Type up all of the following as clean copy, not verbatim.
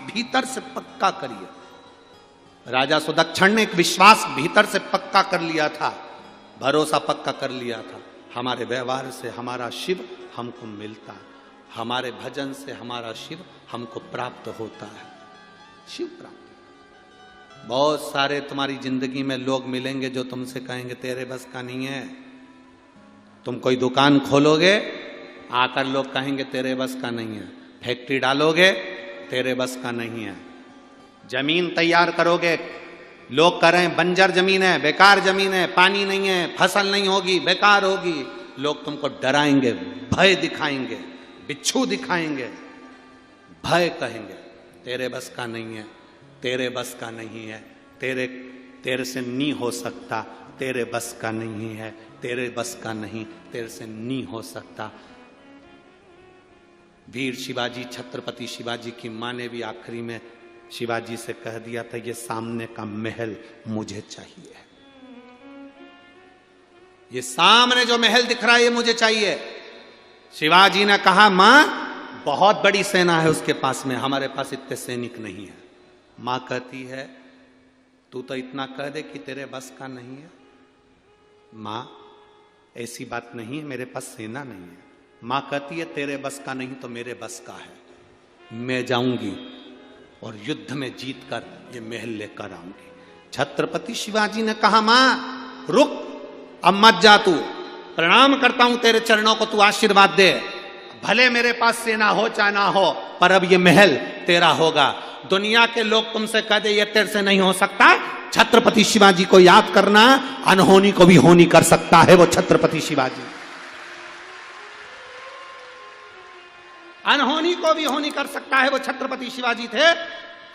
भीतर से पक्का करिए। राजा सुदक्षिण ने एक विश्वास भीतर से पक्का कर लिया था, भरोसा पक्का कर लिया था, हमारे व्यवहार से हमारा शिव हमको मिलता है, हमारे भजन से हमारा शिव हमको प्राप्त होता है, शिव प्राप्त। बहुत सारे तुम्हारी जिंदगी में लोग मिलेंगे जो तुमसे कहेंगे तेरे बस का नहीं है। तुम कोई दुकान खोलोगे, आकर लोग कहेंगे तेरे बस का नहीं है। फैक्ट्री डालोगे, तेरे बस का नहीं है। जमीन तैयार करोगे, लोग कह रहे हैं बंजर जमीन है, बेकार जमीन है, पानी नहीं है, फसल नहीं होगी, बेकार होगी। लोग तुमको डराएंगे, भय दिखाएंगे, बिच्छू दिखाएंगे, भय कहेंगे तेरे बस का नहीं है, तेरे बस का नहीं है, तेरे से नहीं हो सकता, तेरे बस का नहीं है, तेरे बस का नहीं, तेरे से नहीं हो सकता। वीर शिवाजी, छत्रपति शिवाजी की मां ने भी आखिरी में शिवाजी से कह दिया था ये सामने का महल मुझे चाहिए, ये सामने जो महल दिख रहा है ये मुझे चाहिए। शिवाजी ने कहा मां बहुत बड़ी सेना है उसके पास में, हमारे पास इतने सैनिक नहीं है। मां कहती है तू तो इतना कह दे कि तेरे बस का नहीं है। मां ऐसी बात नहीं है, मेरे पास सेना नहीं है। मां कहती है तेरे बस का नहीं तो मेरे बस का है, मैं जाऊंगी और युद्ध में जीत कर ये महल लेकर आऊंगी। छत्रपति शिवाजी ने कहा मां रुक, अब मत जा, तू प्रणाम करता हूं तेरे चरणों को, तू आशीर्वाद दे, भले मेरे पास सेना हो चाहे ना हो, पर अब ये महल तेरा होगा। दुनिया के लोग तुमसे कह दे ये तेरे से नहीं हो सकता, छत्रपति शिवाजी को याद करना, अनहोनी को भी होनी कर सकता है वो छत्रपति शिवाजी। अनहोनी को भी होनी कर सकता है वो छत्रपति शिवाजी थे।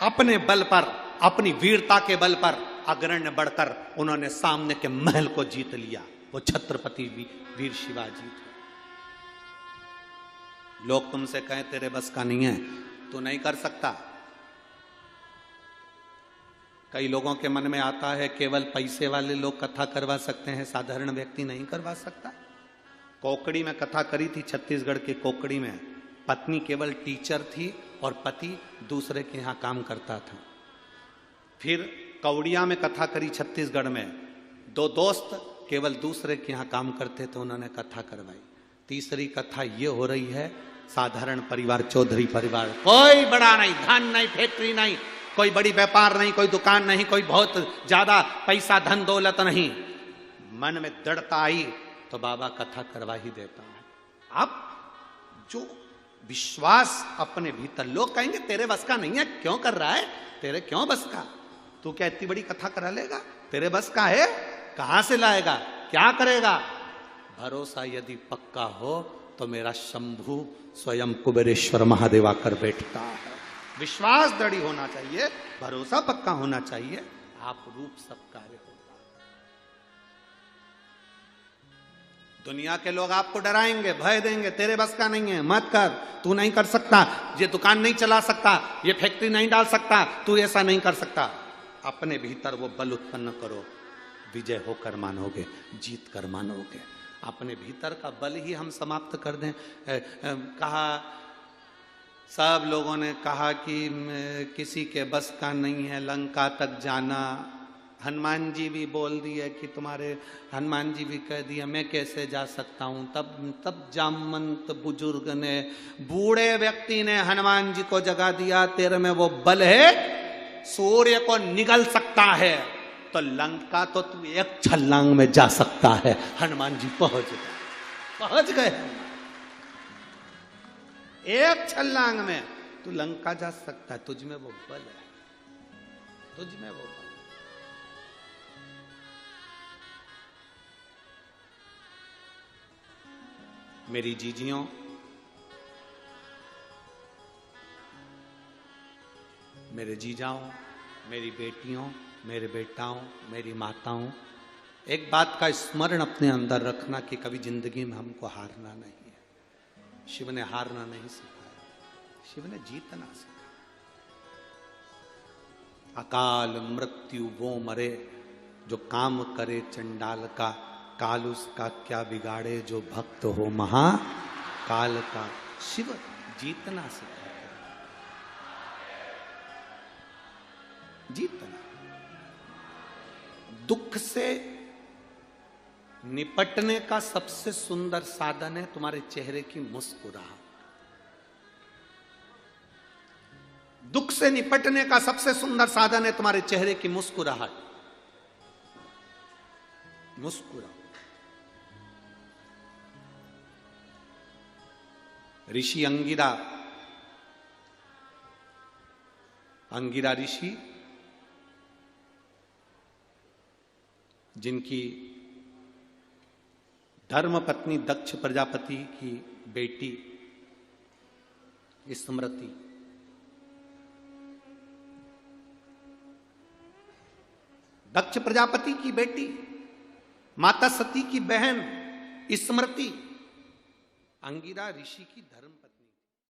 अपने बल पर, अपनी वीरता के बल पर अग्रण्य बढ़कर उन्होंने सामने के महल को जीत लिया, वो छत्रपति वीर शिवाजी थे। लोग तुमसे कहें तेरे बस का नहीं है, तू नहीं कर सकता। कई लोगों के मन में आता है केवल पैसे वाले लोग कथा करवा सकते हैं, साधारण व्यक्ति नहीं करवा सकता। कोकड़ी में कथा करी थी, छत्तीसगढ़ के कोकड़ी में। पत्नी केवल टीचर थी और पति दूसरे के यहाँ काम करता था। फिर कौड़िया में कथा करी छत्तीसगढ़ में, दो दोस्त केवल दूसरे के यहाँ काम करते थे, उन्होंने कथा करवाई। तीसरी कथा ये हो रही है साधारण परिवार, चौधरी परिवार, कोई बड़ा नहीं, धन नहीं, फैक्ट्री नहीं, कोई बड़ी व्यापार नहीं, कोई दुकान नहीं, कोई बहुत ज्यादा पैसा धन दौलत नहीं। मन में दृढ़ता आई तो बाबा कथा करवा ही देता है। अब जो विश्वास अपने भीतर, लोग कहेंगे तेरे बस का नहीं है, क्यों कर रहा है, तेरे क्यों बस का, तू क्या इतनी बड़ी कथा करा लेगा, तेरे बस का है, कहां से लाएगा, क्या करेगा। भरोसा यदि पक्का हो तो मेरा शंभु स्वयं कुबेरेश्वर महादेव आकर बैठता है। विश्वास दृढ़ होना चाहिए, भरोसा पक्का होना चाहिए, आप रूप सब कार्य होगा। दुनिया के लोग आपको डराएंगे, भय देंगे, तेरे बस का नहीं है, मत कर, तू नहीं कर सकता, ये दुकान नहीं चला सकता, ये फैक्ट्री नहीं डाल सकता, तू ऐसा नहीं कर सकता। अपने भीतर वो बल उत्पन्न करो, विजय होकर मानोगे, जीत कर मानोगे। अपने भीतर का बल ही हम समाप्त कर दें। कहा, सब लोगों ने कहा कि किसी के बस का नहीं है लंका तक जाना। हनुमान जी भी बोल दिए कि तुम्हारे, हनुमान जी भी कह दिया मैं कैसे जा सकता हूं। तब जामवंत बुजुर्ग ने, बूढ़े व्यक्ति ने हनुमान जी को जगा दिया, तेरे में वो बल है, सूर्य को निगल सकता है तो लंका तो तू एक छलांग में जा सकता है। हनुमान जी पहुंच गए, एक छलांग में तू लंका जा सकता है, तुझ में वो बल है, तुझ में वो बल। मेरी जीजियों, मेरे जीजाओं, मेरी बेटियों, मेरे बेटाओं, मेरी माताओं, एक बात का स्मरण अपने अंदर रखना कि कभी जिंदगी में हमको हारना नहीं है। शिव ने हारना नहीं सिखाया, शिव ने जीतना सिखाया। अकाल मृत्यु वो मरे जो काम करे चंडाल का, काल उसका क्या बिगाड़े जो भक्त हो महाकाल का। शिव जीतना सिखाया। जीतना। दुख से निपटने का सबसे सुंदर साधन है तुम्हारे चेहरे की मुस्कुराहट। दुख से निपटने का सबसे सुंदर साधन है तुम्हारे चेहरे की मुस्कुराहट। मुस्कुराओ। ऋषि अंगिरा ऋषि, जिनकी धर्म पत्नी दक्ष प्रजापति की बेटी स्मृति, दक्ष प्रजापति की बेटी, माता सती की बहन स्मृति, अंगिरा ऋषि की धर्मपत्नी।